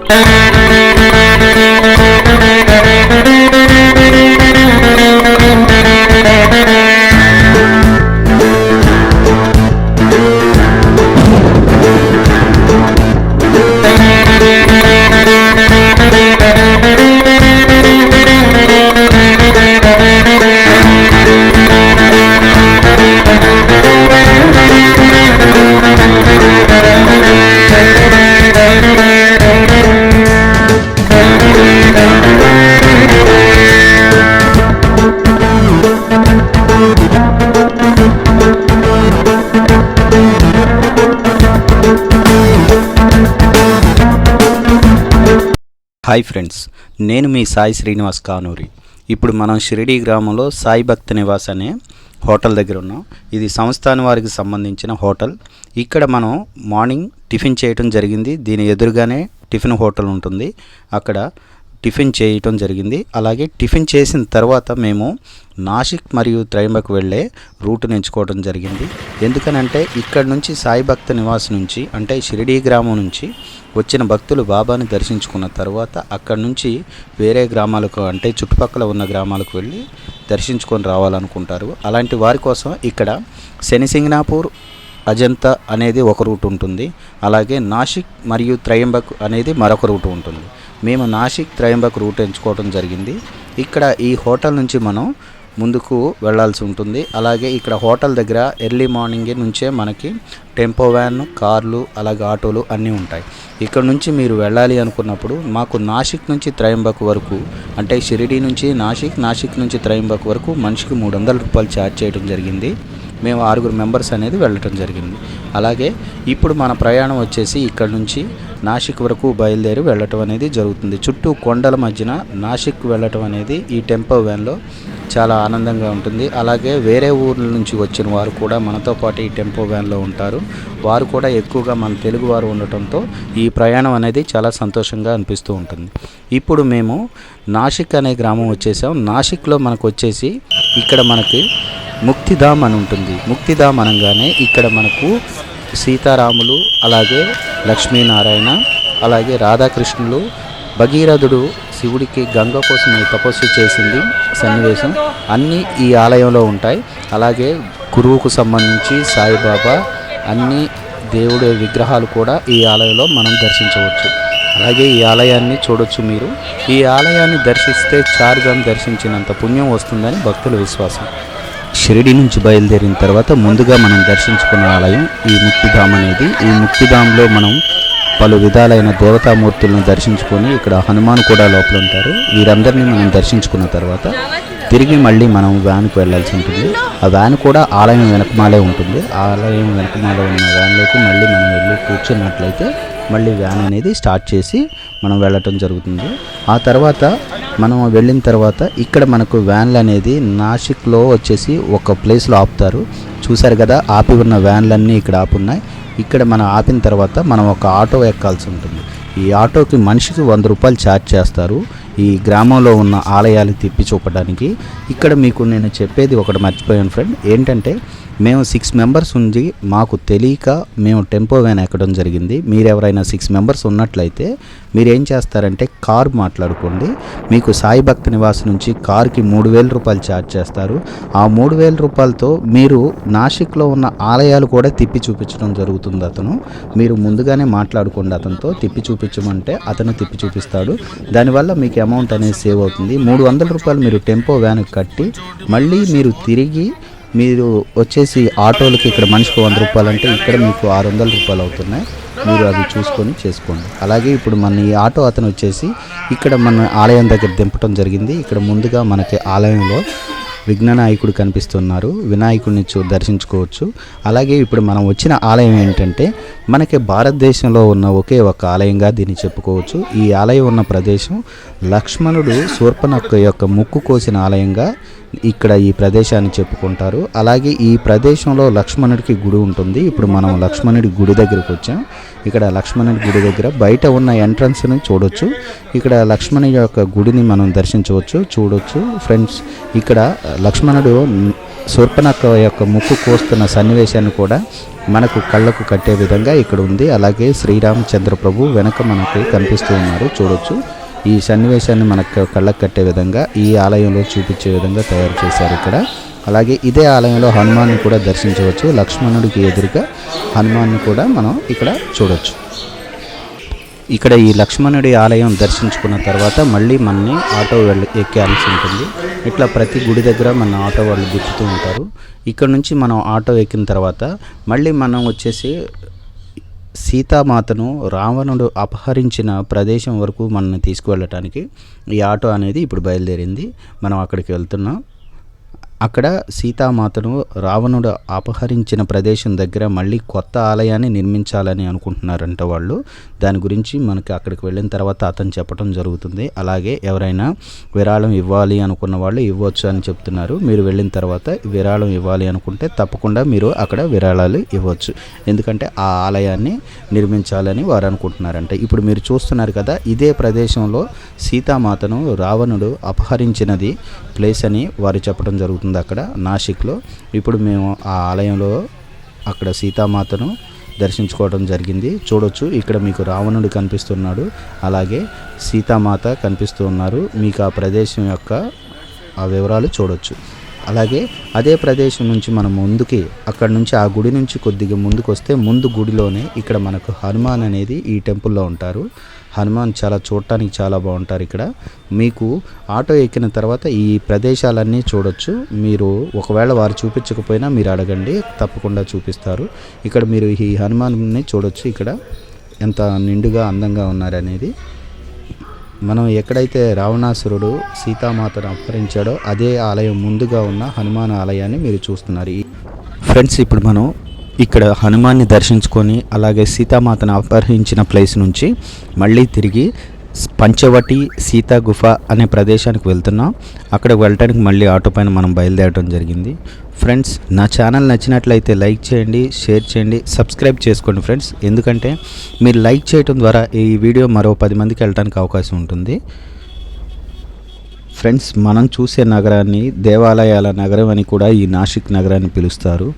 Hi friends, నేను మీ సాయి శ్రీనివాస్ కానూరి. ఇప్పుడు మనం షిరిడి గ్రామంలో సాయి భక్త నివాస్ అనే హోటల్ దగ్గర ఉన్నాం. ఇది సంస్థాన వారికి సంబంధించిన హోటల్. ఇక్కడ మనం మార్నింగ్ టిఫిన్ చేయటం జరిగింది. దీని ఎదురుగానే టిఫిన్ హోటల్ ఉంటుంది. అక్కడ టిఫిన్ చేయటం జరిగింది. అలాగే టిఫిన్ చేసిన తర్వాత మేము నాసిక్ మరియు త్రయంబక్ వెళ్ళే రూట్ని ఎంచుకోవడం జరిగింది. ఎందుకనంటే ఇక్కడ నుంచి సాయి భక్త నివాస్ నుంచి అంటే షిరిడి గ్రామం నుంచి వచ్చిన భక్తులు బాబాని దర్శించుకున్న తర్వాత అక్కడి నుంచి వేరే గ్రామాలకు అంటే చుట్టుపక్కల ఉన్న గ్రామాలకు వెళ్ళి దర్శించుకొని రావాలనుకుంటారు. అలాంటి వారి కోసం ఇక్కడ శనిసింగ్నాపూర్, అజంతా అనేది ఒక రూట్ ఉంటుంది. అలాగే నాసిక్ మరియు త్రయంబక్ అనేది మరొక రూట్ ఉంటుంది. మేము నాసిక్ త్రయంబక్ రూట్ ఎంచుకోవడం జరిగింది. ఇక్కడ ఈ హోటల్ నుంచి మనం ముందుకు వెళ్ళాల్సి ఉంటుంది. అలాగే ఇక్కడ హోటల్ దగ్గర ఎర్లీ మార్నింగ్ నుంచే మనకి టెంపో వ్యాన్, కార్లు, అలాగే ఆటోలు అన్నీ ఉంటాయి. ఇక్కడ నుంచి మీరు వెళ్ళాలి అనుకున్నప్పుడు మాకు నాసిక్ నుంచి త్రయంబక్ వరకు అంటే షిరిడి నుంచి నాసిక్ నుంచి త్రయంబక్ వరకు మనిషికి 300 రూపాయలు ఛార్జ్ చేయడం జరిగింది. మేము 6 మెంబర్స్ అనేది వెళ్ళటం జరిగింది. అలాగే ఇప్పుడు మన ప్రయాణం వచ్చేసి ఇక్కడ నుంచి నాసిక్ వరకు బయలుదేరి వెళ్ళటం అనేది జరుగుతుంది. చుట్టూ కొండల మధ్యన నాసిక్ వెళ్ళటం అనేది ఈ టెంపో వ్యాన్లో చాలా ఆనందంగా ఉంటుంది. అలాగే వేరే ఊర్ల నుంచి వచ్చిన వారు కూడా మనతో పాటు ఈ టెంపో వ్యాన్లో ఉంటారు. వారు కూడా ఎక్కువగా మన తెలుగు వారు ఉండటంతో ఈ ప్రయాణం అనేది చాలా సంతోషంగా అనిపిస్తూ ఉంటుంది. ఇప్పుడు మేము నాసిక్ అనే గ్రామం వచ్చేసాం. నాసిక్లో మనకు వచ్చేసి ఇక్కడ మనకి ముక్తిధామ్ అని ఉంటుంది. ముక్తిధామ్ అనగానే ఇక్కడ మనకు సీతారాములు, అలాగే లక్ష్మీనారాయణ, అలాగే రాధాకృష్ణులు, భగీరథుడు శివుడికి గంగ కోసం తపస్సు చేసింది సన్నివేశం అన్నీ ఈ ఆలయంలో ఉంటాయి. అలాగే గురువుకు సంబంధించి సాయిబాబా అన్ని దేవుడి విగ్రహాలు కూడా ఈ ఆలయంలో మనం దర్శించవచ్చు. అలాగే ఈ ఆలయాన్ని చూడొచ్చు. మీరు ఈ ఆలయాన్ని దర్శిస్తే చార్ధామ్ దర్శించినంత పుణ్యం వస్తుందని భక్తుల విశ్వాసం. షిరిడి నుంచి బయలుదేరిన తర్వాత ముందుగా మనం దర్శించుకున్న ఆలయం ఈ ముక్తిధామ్ అనేది. ఈ ముక్తిధామ్లో మనం పలు విధాలైన దేవతామూర్తులను దర్శించుకొని ఇక్కడ హనుమాన్ కూడా లోపల ఉంటారు. వీరందరినీ మనం దర్శించుకున్న తర్వాత తిరిగి మళ్ళీ మనం వ్యాన్కి వెళ్ళాల్సి ఉంటుంది. ఆ వ్యాన్ కూడా ఆలయం వెనకమాలే ఉంటుంది. ఆలయం వెనకమాలే ఉన్న వ్యాన్లోకి మళ్ళీ మనం వెళ్ళి కూర్చున్నట్లయితే మళ్ళీ వ్యాన్ అనేది స్టార్ట్ చేసి మనం వెళ్ళటం జరుగుతుంది. ఆ తర్వాత మనం వెళ్ళిన తర్వాత ఇక్కడ మనకు వ్యాన్లు అనేది నాసిక్లో వచ్చేసి ఒక ప్లేస్లో ఆపుతారు. చూసారు కదా, ఆపి ఉన్న వ్యాన్లన్నీ ఇక్కడ ఆపున్నాయి. ఇక్కడ మనం ఆపిన తర్వాత మనం ఒక ఆటో ఎక్కాల్సి ఉంటుంది. ఈ ఆటోకి మనిషికి 100 రూపాయలు ఛార్జ్ చేస్తారు ఈ గ్రామంలో ఉన్న ఆలయాలు తిప్పి చూపడానికి. ఇక్కడ మీకు నేను చెప్పేది ఒకటి మర్చిపోయాను ఫ్రెండ్, ఏంటంటే మేము 6 మెంబర్స్ ఉంది. మాకు తెలియక మేము టెంపో వ్యాన్ ఎక్కడం జరిగింది. మీరు ఎవరైనా 6 మెంబర్స్ ఉన్నట్లయితే మీరు ఏం చేస్తారంటే కారు మాట్లాడుకోండి. మీకు సాయి భక్త నివాస్ నుంచి కారుకి 3000 రూపాయలు ఛార్జ్ చేస్తారు. ఆ 3000 రూపాయలతో మీరు నాసిక్లో ఉన్న ఆలయాలు కూడా తిప్పి చూపించడం జరుగుతుంది. అతను మీరు ముందుగానే మాట్లాడుకోండి, అతనితో తిప్పి చూపించమంటే అతను తిప్పి చూపిస్తాడు. దానివల్ల మీకు అమౌంట్ అనేది సేవ్ అవుతుంది. 300 రూపాయలు మీరు టెంపో వ్యాన్కి కట్టి మళ్ళీ మీరు తిరిగి మీరు వచ్చేసి ఆటోలకి ఇక్కడ మనిషికి 100 రూపాయలు అంటే ఇక్కడ మీకు 600 రూపాయలు అవుతున్నాయి. మీరు అవి చూసుకొని చేసుకోండి. అలాగే ఇప్పుడు మన ఈ ఆటో అతను వచ్చేసి ఇక్కడ మన ఆలయం దగ్గర దింపడం జరిగింది. ఇక్కడ ముందుగా మనకి ఆలయంలో విఘ్ననాయకుడు కనిపిస్తున్నారు. వినాయకుడిని దర్శించుకోవచ్చు. అలాగే ఇప్పుడు మనం వచ్చిన ఆలయం ఏంటంటే మనకి భారతదేశంలో ఉన్న ఒకే ఒక ఆలయంగా దీన్ని చెప్పుకోవచ్చు. ఈ ఆలయం ఉన్న ప్రదేశం లక్ష్మణుడు శూర్పణఖ యొక్క ముక్కు కోసిన ఆలయంగా ఇక్కడ ఈ ప్రదేశాన్ని చెప్పుకుంటారు. అలాగే ఈ ప్రదేశంలో లక్ష్మణుడికి గుడి ఉంటుంది. ఇప్పుడు మనం లక్ష్మణుడి గుడి దగ్గరకు వచ్చాం. ఇక్కడ లక్ష్మణుడి గుడి దగ్గర బయట ఉన్న ఎంట్రన్స్ని చూడొచ్చు. ఇక్కడ లక్ష్మణుడి యొక్క గుడిని మనం దర్శించవచ్చు, చూడొచ్చు ఫ్రెండ్స్. ఇక్కడ లక్ష్మణుడు శూర్పణఖ యొక్క ముక్కు కోస్తున్న సన్నివేశాన్ని కూడా మనకు కళ్ళకు కట్టే విధంగా ఇక్కడ ఉంది. అలాగే శ్రీరామచంద్ర ప్రభు వెనక మనకి కనిపిస్తూ ఉన్నారు, చూడొచ్చు. ఈ సన్నివేశాన్ని మనకు కళ్ళకు కట్టే విధంగా ఈ ఆలయంలో చూపించే విధంగా తయారు చేశారు ఇక్కడ. అలాగే ఇదే ఆలయంలో హనుమాన్ని కూడా దర్శించవచ్చు. లక్ష్మణుడికి ఎదురుగా హనుమాన్ని కూడా మనం ఇక్కడ చూడొచ్చు. ఇక్కడ ఈ లక్ష్మణుడి ఆలయం దర్శించుకున్న తర్వాత మళ్ళీ మనని ఆటో ఎక్కాల్సి ఉంటుంది. ఇట్లా ప్రతి గుడి దగ్గర మన ఆటో వాళ్ళు దిక్కుతూ ఉంటారు. ఇక్కడ నుంచి మనం ఆటో ఎక్కిన తర్వాత మళ్ళీ మనం వచ్చేసి సీతామాతను రావణుడు అపహరించిన ప్రదేశం వరకు మనల్ని తీసుకువెళ్ళటానికి ఈ ఆటో అనేది ఇప్పుడు బయలుదేరింది. మనం అక్కడికి వెళ్తున్నాం. అక్కడ సీతామాతను రావణుడు అపహరించిన ప్రదేశం దగ్గర మళ్ళీ కొత్త ఆలయాన్ని నిర్మించాలని అనుకుంటున్నారంట వాళ్ళు. దాని గురించి మనకి అక్కడికి వెళ్ళిన తర్వాత అతను చెప్పడం జరుగుతుంది. అలాగే ఎవరైనా విరాళం ఇవ్వాలి అనుకున్న వాళ్ళు ఇవ్వచ్చు అని చెప్తున్నారు. మీరు వెళ్ళిన తర్వాత విరాళం ఇవ్వాలి అనుకుంటే తప్పకుండా మీరు అక్కడ విరాళాలు ఇవ్వచ్చు, ఎందుకంటే ఆ ఆలయాన్ని నిర్మించాలని వారు అనుకుంటున్నారంట. ఇప్పుడు మీరు చూస్తున్నారు కదా, ఇదే ప్రదేశంలో సీతామాతను రావణుడు అపహరించినది ప్లేస్ అని వారు చెప్పడం జరుగుతుంది అక్కడ నాసిక్లో. ఇప్పుడు మేము ఆ ఆలయంలో అక్కడ సీతామాతను దర్శించుకోవడం జరిగింది. చూడొచ్చు, ఇక్కడ మీకు రావణుడు కనిపిస్తున్నాడు, అలాగే సీతామాత కనిపిస్తూ ఉన్నారు. మీకు ఆ ప్రదేశం యొక్క ఆ వివరాలు చూడొచ్చు. అలాగే అదే ప్రదేశం నుంచి మనం ముందుకి అక్కడ నుంచి ఆ గుడి నుంచి కొద్దిగా ముందుకు వస్తే ముందు గుడిలోనే ఇక్కడ మనకు హనుమాన్ అనేది ఈ టెంపుల్లో ఉంటారు. హనుమాన్ చూడటానికి చాలా బాగుంటారు. ఇక్కడ మీకు ఆటో ఎక్కిన తర్వాత ఈ ప్రదేశాలన్నీ చూడొచ్చు. మీరు ఒకవేళ వారు చూపించకపోయినా మీరు అడగండి, తప్పకుండా చూపిస్తారు. ఇక్కడ మీరు ఈ హనుమాన్ని చూడొచ్చు, ఇక్కడ ఎంత నిండుగా అందంగా ఉన్నారనేది. మనం ఎక్కడైతే రావణాసురుడు సీతామాతను అపహరించాడో అదే ఆలయం ముందుగా ఉన్న హనుమాన్ ఆలయాన్ని మీరు చూస్తున్నారు. ఫ్రెండ్స్, ఇప్పుడు మనం ఇక్కడ హనుమాన్ని దర్శించుకొని అలాగే సీతామాతను అపహరించిన ప్లేస్ నుంచి మళ్ళీ తిరిగి పంచవటి సీతా గుఫ అనే ప్రదేశానికి వెళ్తున్నాం. అక్కడికి వెళ్ళడానికి మళ్ళీ ఆటో పైన మనం బయలుదేరడం జరిగింది. ఫ్రెండ్స్, నా ఛానల్ నచ్చినట్లయితే లైక్ చేయండి, షేర్ చేయండి, సబ్స్క్రైబ్ చేసుకోండి ఫ్రెండ్స్. ఎందుకంటే మీరు లైక్ చేయడం ద్వారా ఈ వీడియో మరో 10 మందికి వెళ్ళడానికి అవకాశం ఉంటుంది. ఫ్రెండ్స్, మనం చూసే నగరాన్ని దేవాలయాల నగరం అని కూడా ఈ నాసిక్ నగరాన్ని పిలుస్తారు.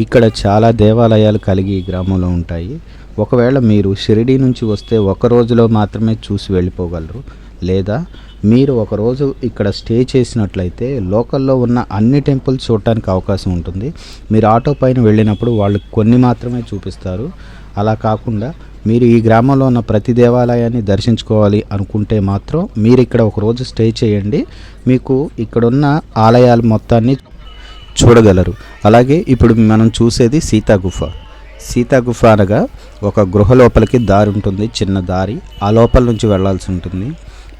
ఇక్కడ చాలా దేవాలయాలు కలిగి ఈ గ్రామంలో ఉంటాయి. ఒకవేళ మీరు షిరిడీ నుంచి వస్తే ఒక రోజులో మాత్రమే చూసి వెళ్ళిపోగలరు, లేదా మీరు ఒకరోజు ఇక్కడ స్టే చేసినట్లయితే లోకల్లో ఉన్న అన్ని టెంపుల్స్ చూడటానికి అవకాశం ఉంటుంది. మీరు ఆటో పైన వెళ్ళినప్పుడు వాళ్ళు కొన్ని మాత్రమే చూపిస్తారు. అలా కాకుండా మీరు ఈ గ్రామంలో ఉన్న ప్రతి దేవాలయాన్ని దర్శించుకోవాలి అనుకుంటే మాత్రం మీరు ఇక్కడ ఒకరోజు స్టే చేయండి, మీకు ఇక్కడున్న ఆలయాలు మొత్తాన్ని చూడగలరు. అలాగే ఇప్పుడు మనం చూసేది సీతా గుఫ. సీతా గుఫ అనగా ఒక గృహ లోపలికి దారి ఉంటుంది, చిన్న దారి. ఆ లోపల నుంచి వెళ్ళాల్సి ఉంటుంది.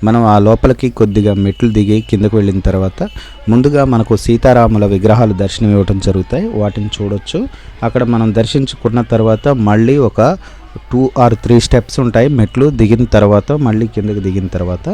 మనం ఆ లోపలికి కొద్దిగా మెట్లు దిగి కిందకు వెళ్ళిన తర్వాత ముందుగా మనకు సీతారాముల విగ్రహాలు దర్శనం ఇవ్వటం జరుగుతాయి. వాటిని చూడొచ్చు. అక్కడ మనం దర్శించుకున్న తర్వాత మళ్ళీ ఒక 2 or 3 స్టెప్స్ ఉంటాయి మెట్లు దిగిన తర్వాత. మళ్ళీ కిందకి దిగిన తర్వాత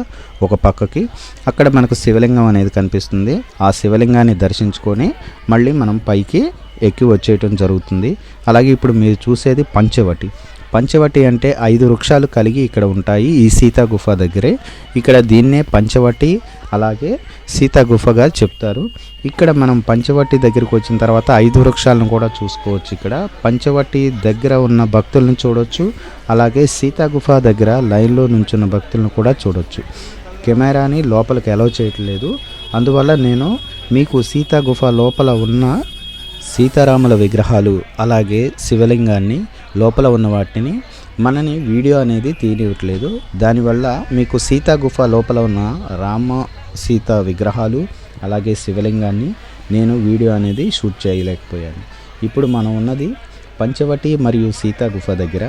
ఒక పక్కకి అక్కడ మనకు శివలింగం అనేది కనిపిస్తుంది. ఆ శివలింగాన్ని దర్శించుకొని మళ్ళీ మనం పైకి ఎక్కి వచ్చేయటం జరుగుతుంది. అలాగే ఇప్పుడు మీరు చూసేది పంచవటి. పంచవటి అంటే 5 వృక్షాలు కలిగి ఇక్కడ ఉంటాయి ఈ సీతా గుఫ దగ్గరే. ఇక్కడ దీన్నే పంచవటి అలాగే సీతా గుఫగా చెప్తారు. ఇక్కడ మనం పంచవటి దగ్గరికి వచ్చిన తర్వాత 5 వృక్షాలను కూడా చూసుకోవచ్చు. ఇక్కడ పంచవటి దగ్గర ఉన్న భక్తులను చూడొచ్చు, అలాగే సీతా గుఫ దగ్గర లైన్లో నుంచున్న భక్తులను కూడా చూడొచ్చు. కెమెరాని లోపలికి అలౌ చేయట్లేదు, అందువల్ల నేను మీకు సీతా గుఫ లోపల ఉన్న సీతారాముల విగ్రహాలు అలాగే శివలింగాన్ని లోపల ఉన్న వాటిని మనని వీడియో అనేది తీయట్లేదు. దానివల్ల మీకు సీతా గుఫ లోపల ఉన్న రామ సీత విగ్రహాలు అలాగే శివలింగాన్ని నేను వీడియో అనేది షూట్ చేయలేకపోయాను. ఇప్పుడు మనం ఉన్నది పంచవటి మరియు సీతా గుఫ దగ్గర.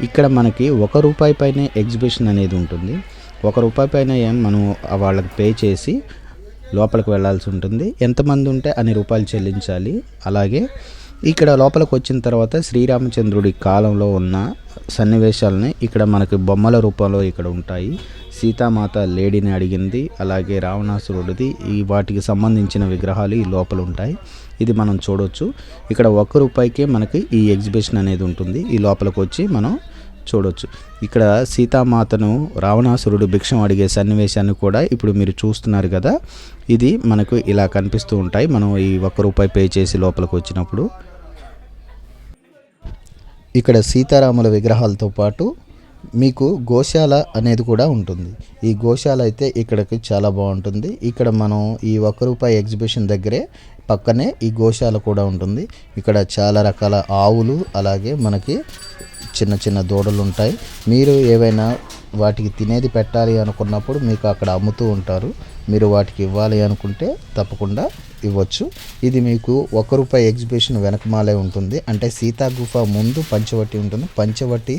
ఇక్కడ మనకి ₹1 పైనే ఎగ్జిబిషన్ అనేది ఉంటుంది. ₹1 పైన మనం వాళ్ళకి పే చేసి లోపలికి వెళ్ళాల్సి ఉంటుంది. ఎంతమంది ఉంటే అన్ని రూపాయలు చెల్లించాలి. అలాగే ఇక్కడ లోపలికి వచ్చిన తర్వాత శ్రీరామచంద్రుడి కాలంలో ఉన్న సన్నివేశాలని ఇక్కడ మనకి బొమ్మల రూపంలో ఇక్కడ ఉంటాయి. సీతామాత లేడీని అడిగింది, అలాగే రావణాసురుడిది, ఈ వాటికి సంబంధించిన విగ్రహాలు ఈ లోపల ఉంటాయి. ఇది మనం చూడొచ్చు. ఇక్కడ ₹1కే మనకి ఈ ఎగ్జిబిషన్ అనేది ఉంటుంది. ఈ లోపలికి వచ్చి మనం చూడొచ్చు. ఇక్కడ సీతామాతను రావణాసురుడు భిక్షం అడిగే సన్నివేశాన్ని కూడా ఇప్పుడు మీరు చూస్తున్నారు కదా. ఇది మనకు ఇలా కనిపిస్తూ ఉంటాయి మనం ఈ ₹1 పే చేసి లోపలికి వచ్చినప్పుడు. ఇక్కడ సీతారాముల విగ్రహాలతో పాటు మీకు గోశాల అనేది కూడా ఉంటుంది. ఈ గోశాల అయితే ఇక్కడికి చాలా బాగుంటుంది. ఇక్కడ మనం ఈ ₹1 ఎగ్జిబిషన్ దగ్గరే పక్కనే ఈ గోశాల కూడా ఉంటుంది. ఇక్కడ చాలా రకాల ఆవులు, అలాగే మనకి చిన్న చిన్న దూడలు ఉంటాయి. మీరు ఏవైనా వాటికి తినేది పెట్టాలి అనుకున్నప్పుడు మీకు అక్కడ అమ్ముతూ ఉంటారు. మీరు వాటికి ఇవ్వాలి అనుకుంటే తప్పకుండా ఇవ్వచ్చు. ఇది మీకు ₹1 ఎగ్జిబిషన్ వెనకమాలే ఉంటుంది. అంటే సీతా గుఫ ముందు పంచవటి ఉంటుంది. పంచవటి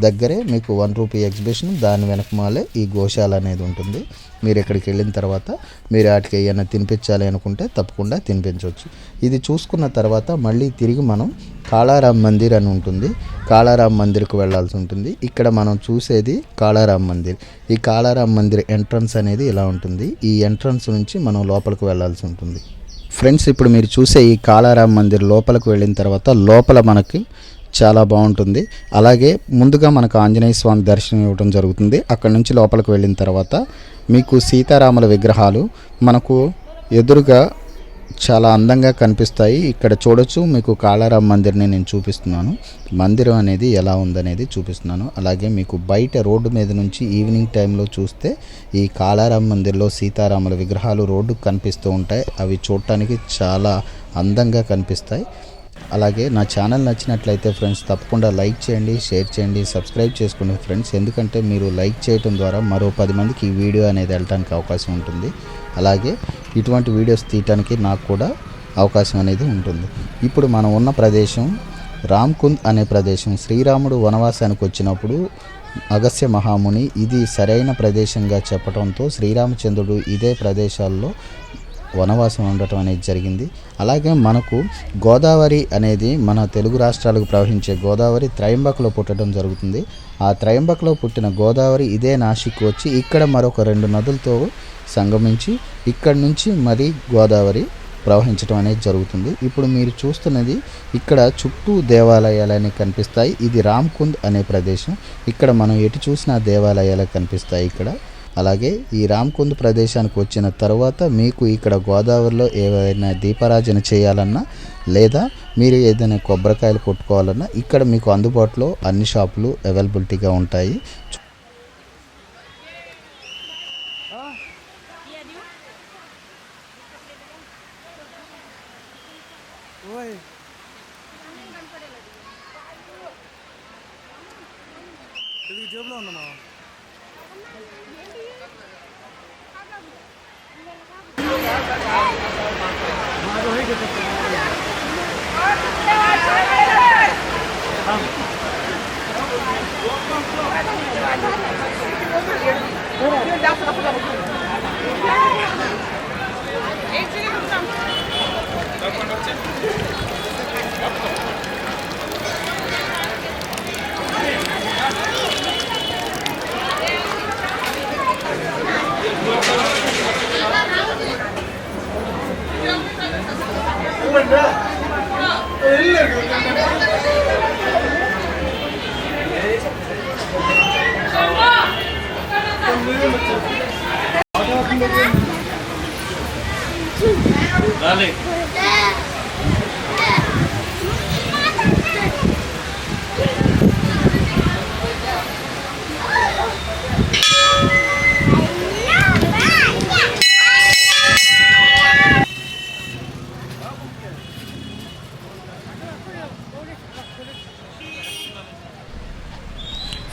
దగ్గరే మీకు ₹1 ఎగ్జిబిషన్, దాని వెనకమాలే ఈ గోశాల అనేది ఉంటుంది. మీరు ఇక్కడికి వెళ్ళిన తర్వాత మీరు వాటికి ఏమైనా తినిపించాలి అనుకుంటే తప్పకుండా తినిపించవచ్చు. ఇది చూసుకున్న తర్వాత మళ్ళీ తిరిగి మనం కాళారాం మందిర్ అని ఉంటుంది. కాళారాం మందిర్కు వెళ్ళాల్సి ఉంటుంది. ఇక్కడ మనం చూసేది కాళారాం మందిర్. ఈ కాళారాం మందిర్ ఎంట్రన్స్ అనేది ఇలా ఉంటుంది. ఈ ఎంట్రన్స్ నుంచి మనం లోపలికి వెళ్ళాల్సి ఉంటుంది. ఫ్రెండ్స్, ఇప్పుడు మీరు చూసే ఈ కాళారాం మందిర్ లోపలికి వెళ్ళిన తర్వాత లోపల మనకి చాలా బాగుంటుంది. అలాగే ముందుగా మనకు ఆంజనేయ స్వామి దర్శనం ఇవ్వడం జరుగుతుంది. అక్కడ నుంచి లోపలికి వెళ్ళిన తర్వాత మీకు సీతారాముల విగ్రహాలు మనకు ఎదురుగా చాలా అందంగా కనిపిస్తాయి. ఇక్కడ చూడొచ్చు. మీకు కాళారాం మందిర్ని నేను చూపిస్తున్నాను. మందిరం అనేది ఎలా ఉందనేది చూపిస్తున్నాను. అలాగే మీకు బయట రోడ్డు మీద నుంచి ఈవినింగ్ టైంలో చూస్తే ఈ కాళారాం మందిర్లో సీతారాముల విగ్రహాలు రోడ్డుకు కనిపిస్తూ ఉంటాయి. అవి చూడటానికి చాలా అందంగా కనిపిస్తాయి. అలాగే నా ఛానల్ నచ్చినట్లయితే ఫ్రెండ్స్ తప్పకుండా లైక్ చేయండి, షేర్ చేయండి, సబ్స్క్రైబ్ చేసుకోండి ఫ్రెండ్స్. ఎందుకంటే మీరు లైక్ చేయడం ద్వారా మరో 10 మందికి ఈ వీడియో అనేది వెళ్ళడానికి అవకాశం ఉంటుంది. అలాగే ఇటువంటి వీడియోస్ తీయటానికి నాకు కూడా అవకాశం అనేది ఉంటుంది. ఇప్పుడు మనం ఉన్న ప్రదేశం రామ్కుంద్ అనే ప్రదేశం. శ్రీరాముడు వనవాసానికి వచ్చినప్పుడు అగస్త్య మహాముని ఇది సరైన ప్రదేశంగా చెప్పడంతో శ్రీరామచంద్రుడు ఇదే ప్రదేశాల్లో వనవాసం ఉండటం అనేది జరిగింది. అలాగే మనకు గోదావరి అనేది మన తెలుగు రాష్ట్రాలకు ప్రవహించే గోదావరి త్రయంబక్లో పుట్టడం జరుగుతుంది. ఆ త్రయంబక్లో పుట్టిన గోదావరి ఇదే నాసిక్ వచ్చి ఇక్కడ మరొక 2 నదులతో సంగమించి ఇక్కడ నుంచి మరి గోదావరి ప్రవహించడం అనేది జరుగుతుంది. ఇప్పుడు మీరు చూస్తున్నది ఇక్కడ చుట్టూ దేవాలయాలని కనిపిస్తాయి. ఇది రామ్కుంద్ అనే ప్రదేశం. ఇక్కడ మనం ఎటు చూసినా దేవాలయాలు కనిపిస్తాయి ఇక్కడ. అలాగే ఈ రామ్కుంద్ ప్రదేశానికి వచ్చిన తర్వాత మీకు ఇక్కడ గోదావరిలో ఏవైనా దీపారాజన చేయాలన్నా లేదా మీరు ఏదైనా కొబ్బరికాయలు కొట్టుకోవాలన్నా ఇక్కడ మీకు అందుబాటులో అన్ని షాపులు అవైలబిలిటీగా ఉంటాయి.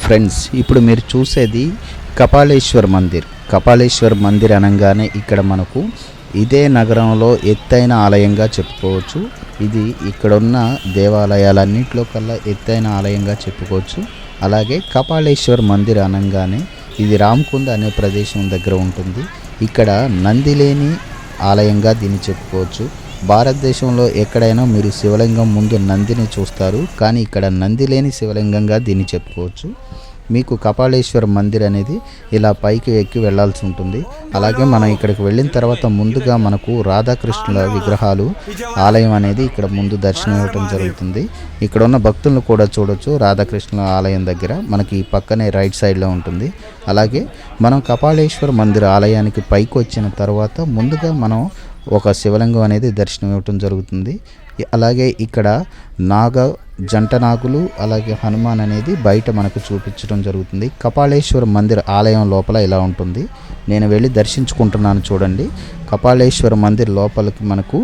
ఫ్రెండ్స్, ఇప్పుడు మీరు చూసేది కపాలేశ్వర్ మందిర్. కపాలేశ్వర్ మందిర్ అనగానే ఇక్కడ మనకు ఇదే నగరంలో ఎత్తైన ఆలయంగా చెప్పుకోవచ్చు. ఇది ఇక్కడున్న దేవాలయాలన్నింటిలో కల్లా ఎత్తైన ఆలయంగా చెప్పుకోవచ్చు. అలాగే కపాలేశ్వర్ మందిర్ అనగానే ఇది రామ్కుంద్ అనే ప్రదేశం దగ్గర ఉంటుంది. ఇక్కడ నందిలేని ఆలయంగా దీన్ని చెప్పుకోవచ్చు. భారతదేశంలో ఎక్కడైనా మీరు శివలింగం ముందు నందిని చూస్తారు, కానీ ఇక్కడ నంది లేని శివలింగంగా దీన్ని చెప్పుకోవచ్చు. మీకు కపాలేశ్వర మందిర్ అనేది ఇలా పైకి ఎక్కి వెళ్ళాల్సి ఉంటుంది. అలాగే మనం ఇక్కడికి వెళ్ళిన తర్వాత ముందుగా మనకు రాధాకృష్ణుల విగ్రహాలు ఆలయం అనేది ఇక్కడ ముందు దర్శనం ఇవ్వటం జరుగుతుంది. ఇక్కడ ఉన్న భక్తులను కూడా చూడొచ్చు. రాధాకృష్ణుల ఆలయం దగ్గర మనకి ఈ పక్కనే రైట్ సైడ్లో ఉంటుంది. అలాగే మనం కపాలేశ్వర మందిర్ ఆలయానికి పైకి వచ్చిన తర్వాత ముందుగా మనం ఒక శివలింగం అనేది దర్శనం ఇవ్వటం జరుగుతుంది. అలాగే ఇక్కడ జంట నాగులు అలాగే హనుమాన్ అనేది బయట మనకు చూపించడం జరుగుతుంది. కపాలేశ్వర మందిర్ ఆలయం లోపల ఇలా ఉంటుంది. నేను వెళ్ళి దర్శించుకుంటున్నాను చూడండి. కపాలేశ్వర మందిర్ లోపలికి మనకు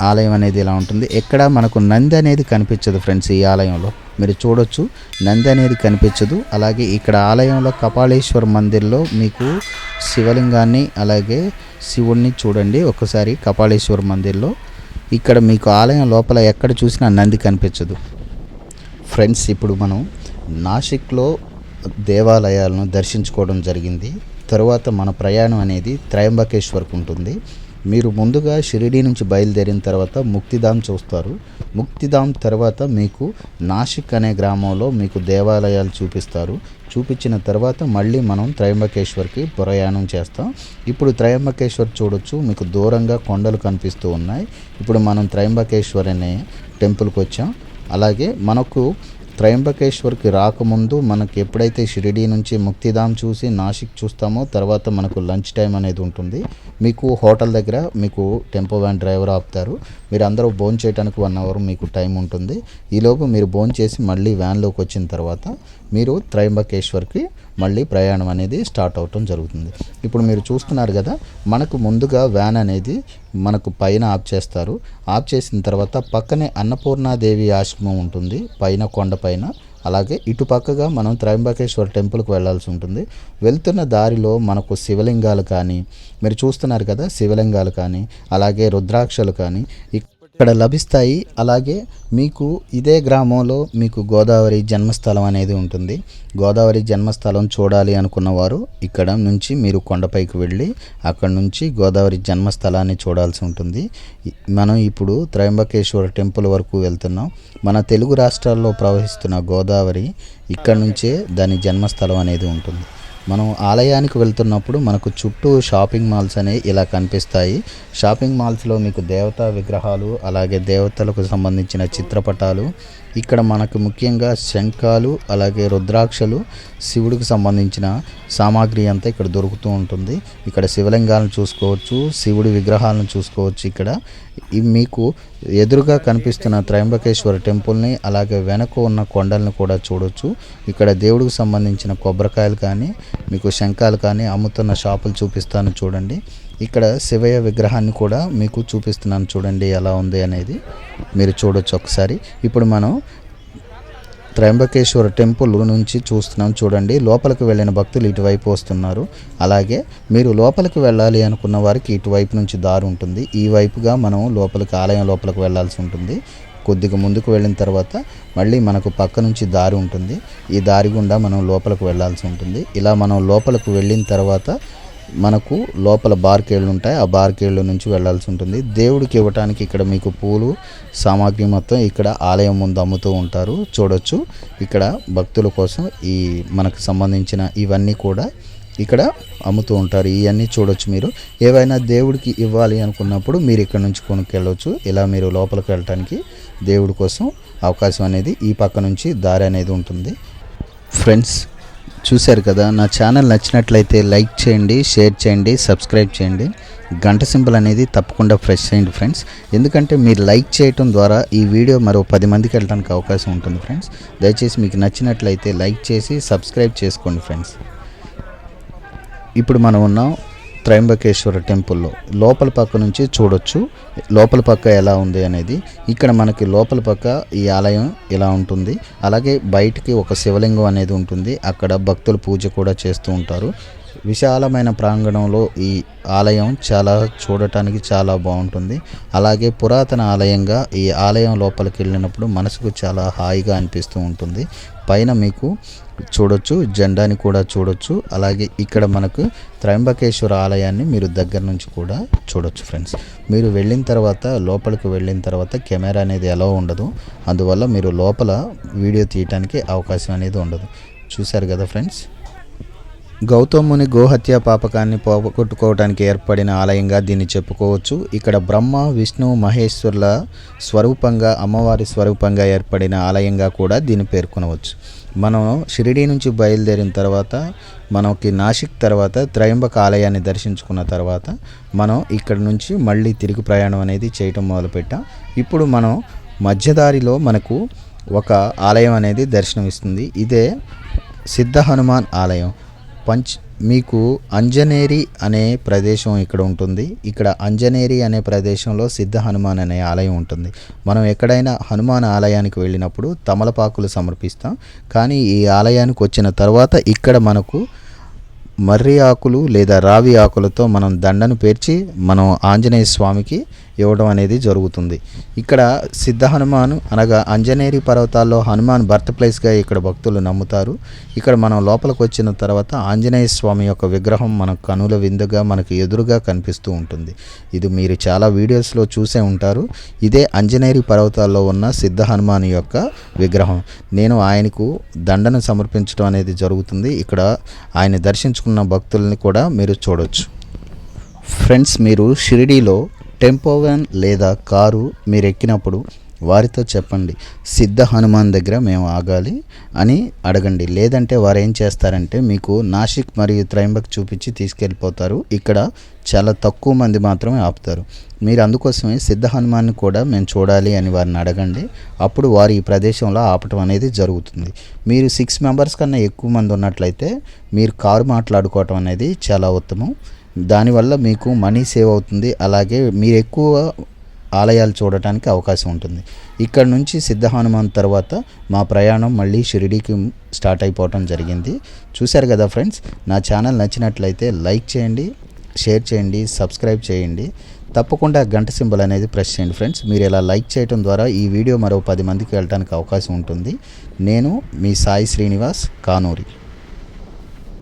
ఆలయం అనేది ఇలా ఉంటుంది. ఎక్కడ మనకు నంది అనేది కనిపించదు ఫ్రెండ్స్. ఈ ఆలయంలో మీరు చూడొచ్చు, నంది అనేది కనిపించదు. అలాగే ఇక్కడ ఆలయంలో కపాలేశ్వర మందిర్లో మీకు శివలింగాన్ని అలాగే శివుణ్ణి చూడండి ఒకసారి. కపాలేశ్వర మందిర్లో ఇక్కడ మీకు ఆలయం లోపల ఎక్కడ చూసినా నంది కనిపించదు ఫ్రెండ్స్. ఇప్పుడు మనం నాసిక్లో దేవాలయాలను దర్శించుకోవడం జరిగింది. తరువాత మన ప్రయాణం అనేది త్రయంబకేశ్వర్కు ఉంటుంది. మీరు ముందుగా షిరిడీ నుంచి బయలుదేరిన తర్వాత ముక్తిధామ్ చూస్తారు. ముక్తిధామ్ తర్వాత మీకు నాసిక్ అనే గ్రామంలో మీకు దేవాలయాలు చూపిస్తారు. చూపించిన తర్వాత మళ్ళీ మనం త్రయంబకేశ్వర్కి ప్రయాణం చేస్తాం. ఇప్పుడు త్రయంబకేశ్వర్ చూడొచ్చు, మీకు దూరంగా కొండలు కనిపిస్తూ ఉన్నాయి. ఇప్పుడు మనం త్రయంబకేశ్వర్ అనే టెంపుల్కి వచ్చాం. అలాగే మనకు త్రయంబకేశ్వర్కి రాకముందు మనకి ఎప్పుడైతే షిరిడీ నుంచి ముక్తిధామ్ చూసి నాసిక్ చూస్తామో తర్వాత మనకు లంచ్ టైం అనేది ఉంటుంది. మీకు హోటల్ దగ్గర మీకు టెంపో వ్యాన్ డ్రైవర్ ఆపుతారు. మీరు అందరూ భోజనం చేయడానికి 1 అవర్ మీకు టైం ఉంటుంది. ఈలోపు మీరు భోజనం చేసి మళ్ళీ వ్యాన్లోకి వచ్చిన తర్వాత మీరు త్రయంబకేశ్వర్కి మళ్ళీ ప్రయాణం అనేది స్టార్ట్ అవటం జరుగుతుంది. ఇప్పుడు మీరు చూస్తున్నారు కదా, మనకు ముందుగా వ్యాన్ అనేది మనకు పైన ఆఫ్ చేస్తారు. ఆఫ్ చేసిన తర్వాత పక్కనే అన్నపూర్ణాదేవి ఆశ్రమం ఉంటుంది పైన కొండపైన. అలాగే ఇటు పక్కగా మనం త్రయంబకేశ్వర్ టెంపుల్కి వెళ్ళాల్సి ఉంటుంది. వెళ్తున్న దారిలో మనకు శివలింగాలు కానీ మీరు చూస్తున్నారు కదా, శివలింగాలు కానీ అలాగే రుద్రాక్షలు కానీ ఇక్కడ లభిస్తాయి. అలాగే మీకు ఇదే గ్రామంలో మీకు గోదావరి జన్మస్థలం అనేది ఉంటుంది. గోదావరి జన్మస్థలం చూడాలి అనుకున్నవారు ఇక్కడ నుంచి మీరు కొండపైకి వెళ్ళి అక్కడ నుంచి గోదావరి జన్మస్థలాన్ని చూడాల్సి ఉంటుంది. మనం ఇప్పుడు త్రయంబకేశ్వర టెంపుల్ వరకు వెళ్తున్నాం. మన తెలుగు రాష్ట్రాల్లో ప్రవహిస్తున్న గోదావరి ఇక్కడ నుంచే దాని జన్మస్థలం అనేది ఉంటుంది. మనం ఆలయానికి వెళ్తున్నప్పుడు మనకు చుట్టూ షాపింగ్ మాల్స్ అనేవి ఇలా కనిపిస్తాయి. షాపింగ్ మాల్స్లో మీకు దేవతా విగ్రహాలు అలాగే దేవతలకు సంబంధించిన చిత్రపటాలు, ఇక్కడ మనకు ముఖ్యంగా శంఖాలు అలాగే రుద్రాక్షలు, శివుడికి సంబంధించిన సామాగ్రి అంతా ఇక్కడ దొరుకుతూ ఉంటుంది. ఇక్కడ శివలింగాలను చూసుకోవచ్చు, శివుడి విగ్రహాలను చూసుకోవచ్చు. ఇక్కడ మీకు ఎదురుగా కనిపిస్తున్న త్రయంబకేశ్వర టెంపుల్ని అలాగే వెనక ఉన్న కొండలను కూడా చూడొచ్చు. ఇక్కడ దేవుడికి సంబంధించిన కొబ్బరికాయలు కానీ మీకు శంఖాలు కానీ అమ్ముతున్న షాపులు చూపిస్తాను చూడండి. ఇక్కడ శివయ్య విగ్రహాన్ని కూడా మీకు చూపిస్తున్నాను చూడండి ఎలా ఉంది అనేది మీరు చూడొచ్చు ఒకసారి. ఇప్పుడు మనం త్రయంబకేశ్వర టెంపుల్ నుంచి చూస్తున్నాం చూడండి. లోపలికి వెళ్ళిన భక్తులు ఇటువైపు వస్తున్నారు. అలాగే మీరు లోపలికి వెళ్ళాలి అనుకున్న వారికి ఇటువైపు నుంచి దారి ఉంటుంది. ఈ వైపుగా మనం లోపలికి ఆలయం లోపలికి వెళ్ళాల్సి ఉంటుంది. కొద్దిగా ముందుకు వెళ్ళిన తర్వాత మళ్ళీ మనకు పక్క నుంచి దారి ఉంటుంది. ఈ దారి గుండా మనం లోపలికి వెళ్ళాల్సి ఉంటుంది. ఇలా మనం లోపలికి వెళ్ళిన తర్వాత మనకు లోపల బార్కేళ్ళు ఉంటాయి. ఆ బార్కేళ్ళ నుంచి వెళ్ళాల్సి ఉంటుంది. దేవుడికి ఇవ్వటానికి ఇక్కడ మీకు పూలు సామాగ్రి మొత్తం ఇక్కడ ఆలయం ముందు అమ్ముతూ ఉంటారు చూడొచ్చు. ఇక్కడ భక్తుల కోసం ఈ మనకు సంబంధించిన ఇవన్నీ కూడా ఇక్కడ అమ్ముతూ ఉంటారు. ఇవన్నీ చూడొచ్చు. మీరు ఏవైనా దేవుడికి ఇవ్వాలి అనుకున్నప్పుడు మీరు ఇక్కడ నుంచి కొనుక్కెళ్ళవచ్చు. ఇలా మీరు లోపలికి వెళ్ళటానికి దేవుడి కోసం అవకాశం అనేది ఈ పక్క నుంచి దారి అనేది ఉంటుంది. ఫ్రెండ్స్ చూశారు కదా, నా ఛానల్ నచ్చినట్లయితే లైక్ చేయండి, షేర్ చేయండి, సబ్స్క్రైబ్ చేయండి. గంట సింబల్ అనేది తప్పకుండా ప్రెస్ చేయండి ఫ్రెండ్స్. ఎందుకంటే మీరు లైక్ చేయటం ద్వారా ఈ వీడియో మరో 10 మందికి వెళ్ళడానికి అవకాశం ఉంటుంది ఫ్రెండ్స్. దయచేసి మీకు నచ్చినట్లయితే లైక్ చేసి సబ్స్క్రైబ్ చేసుకోండి ఫ్రెండ్స్. ఇప్పుడు మనం ఉన్నాం త్రయంబకేశ్వర టెంపుల్లో. లోపల పక్క నుంచి చూడొచ్చు లోపల పక్క ఎలా ఉంది అనేది. ఇక్కడ మనకి లోపల పక్క ఈ ఆలయం ఇలా ఉంటుంది. అలాగే బయటికి ఒక శివలింగం అనేది ఉంటుంది. అక్కడ భక్తులు పూజ కూడా చేస్తూ ఉంటారు. విశాలమైన ప్రాంగణంలో ఈ ఆలయం చాలా చూడటానికి చాలా బాగుంటుంది. అలాగే పురాతన ఆలయంగా ఈ ఆలయం లోపలికి వెళ్ళినప్పుడు మనసుకు చాలా హాయిగా అనిపిస్తూ ఉంటుంది. పైన మీకు చూడొచ్చు జెండాని కూడా చూడొచ్చు. అలాగే ఇక్కడ మనకు త్రయంబకేశ్వర ఆలయాన్ని మీరు దగ్గర నుంచి కూడా చూడొచ్చు ఫ్రెండ్స్. మీరు వెళ్ళిన తర్వాత లోపలికి వెళ్ళిన తర్వాత కెమెరా అనేది ఎలా ఉండదు. అందువల్ల మీరు లోపల వీడియో తీయటానికి అవకాశం అనేది ఉండదు. చూశారు కదా ఫ్రెండ్స్. గౌతముని గోహత్య పాపకాన్ని పోగొట్టుకోవడానికి ఏర్పడిన ఆలయంగా దీన్ని చెప్పుకోవచ్చు. ఇక్కడ బ్రహ్మ విష్ణు మహేశ్వరుల స్వరూపంగా, అమ్మవారి స్వరూపంగా ఏర్పడిన ఆలయంగా కూడా దీన్ని పేర్కొనవచ్చు. మనం షిరిడీ నుంచి బయలుదేరిన తర్వాత మనకి నాసిక్ తర్వాత త్రయంబక ఆలయాన్ని దర్శించుకున్న తర్వాత మనం ఇక్కడ నుంచి మళ్ళీ తిరిగి ప్రయాణం అనేది చేయటం మొదలుపెట్టాం. ఇప్పుడు మనం మధ్యదారిలో మనకు ఒక ఆలయం అనేది దర్శనమిస్తుంది. ఇదే సిద్ధ హనుమాన్ ఆలయం. మీకు అంజనేరి అనే ప్రదేశం ఇక్కడ ఉంటుంది. ఇక్కడ అంజనేరి అనే ప్రదేశంలో సిద్ధ హనుమాన్ అనే ఆలయం ఉంటుంది. మనం ఎక్కడైనా హనుమాన్ ఆలయానికి వెళ్ళినప్పుడు తమలపాకులు సమర్పిస్తాం. కానీ ఈ ఆలయానికి వచ్చిన తర్వాత ఇక్కడ మనకు మర్రి ఆకులు లేదా రావి ఆకులతో మనం దండను పేర్చి మనం ఆంజనేయ స్వామికి ఇవ్వడం అనేది జరుగుతుంది. ఇక్కడ సిద్ధ హనుమాన్ అనగా అంజనేరి పర్వతాల్లో హనుమాన్ బర్త్ ప్లేస్గా ఇక్కడ భక్తులు నమ్ముతారు. ఇక్కడ మనం లోపలికి వచ్చిన తర్వాత ఆంజనేయ స్వామి యొక్క విగ్రహం మన కనుల విందుగా మనకు ఎదురుగా కనిపిస్తూ ఉంటుంది. ఇది మీరు చాలా వీడియోస్లో చూసే ఉంటారు. ఇదే అంజనేరి పర్వతాల్లో ఉన్న సిద్ధ హనుమాన్ యొక్క విగ్రహం. నేను ఆయనకు దండను సమర్పించడం అనేది జరుగుతుంది. ఇక్కడ ఆయన దర్శించుకున్న భక్తుల్ని కూడా మీరు చూడవచ్చు. ఫ్రెండ్స్, మీరు షిరిడీలో టెంపో వ్యాన్ లేదా కారు మీరు ఎక్కినప్పుడు వారితో చెప్పండి, సిద్ధ హనుమాన్ దగ్గర మేము ఆగాలి అని అడగండి. లేదంటే వారు ఏం చేస్తారంటే మీకు నాసిక్ మరియు త్రయంబక్ చూపించి తీసుకెళ్ళిపోతారు. ఇక్కడ చాలా తక్కువ మంది మాత్రమే ఆపుతారు. మీరు అందుకోసమే సిద్ధ హనుమాన్ని కూడా మేము చూడాలి అని వారిని అడగండి. అప్పుడు వారు ఈ ప్రదేశంలో ఆపటం అనేది జరుగుతుంది. మీరు 6 మెంబర్స్ కన్నా ఎక్కువ మంది ఉన్నట్లయితే మీరు కారు మాట్లాడుకోవటం అనేది చాలా ఉత్తమం. దానివల్ల మీకు మనీ సేవ్ అవుతుంది. అలాగే మీరు ఎక్కువ ఆలయాలు చూడటానికి అవకాశం ఉంటుంది. ఇక్కడ నుంచి సిద్ధ హనుమాన్ తర్వాత మా ప్రయాణం మళ్ళీ షిరిడీకి స్టార్ట్ అయిపోవటం జరిగింది. చూశారు కదా ఫ్రెండ్స్. నా ఛానల్ నచ్చినట్లయితే లైక్ చేయండి, షేర్ చేయండి, సబ్స్క్రైబ్ చేయండి. తప్పకుండా గంట సింబల్ అనేది ప్రెస్ చేయండి ఫ్రెండ్స్. మీరు ఇలా లైక్ చేయడం ద్వారా ఈ వీడియో మరో 10 మందికి వెళ్ళడానికి అవకాశం ఉంటుంది. నేను మీ సాయి శ్రీనివాస్ కానూరి.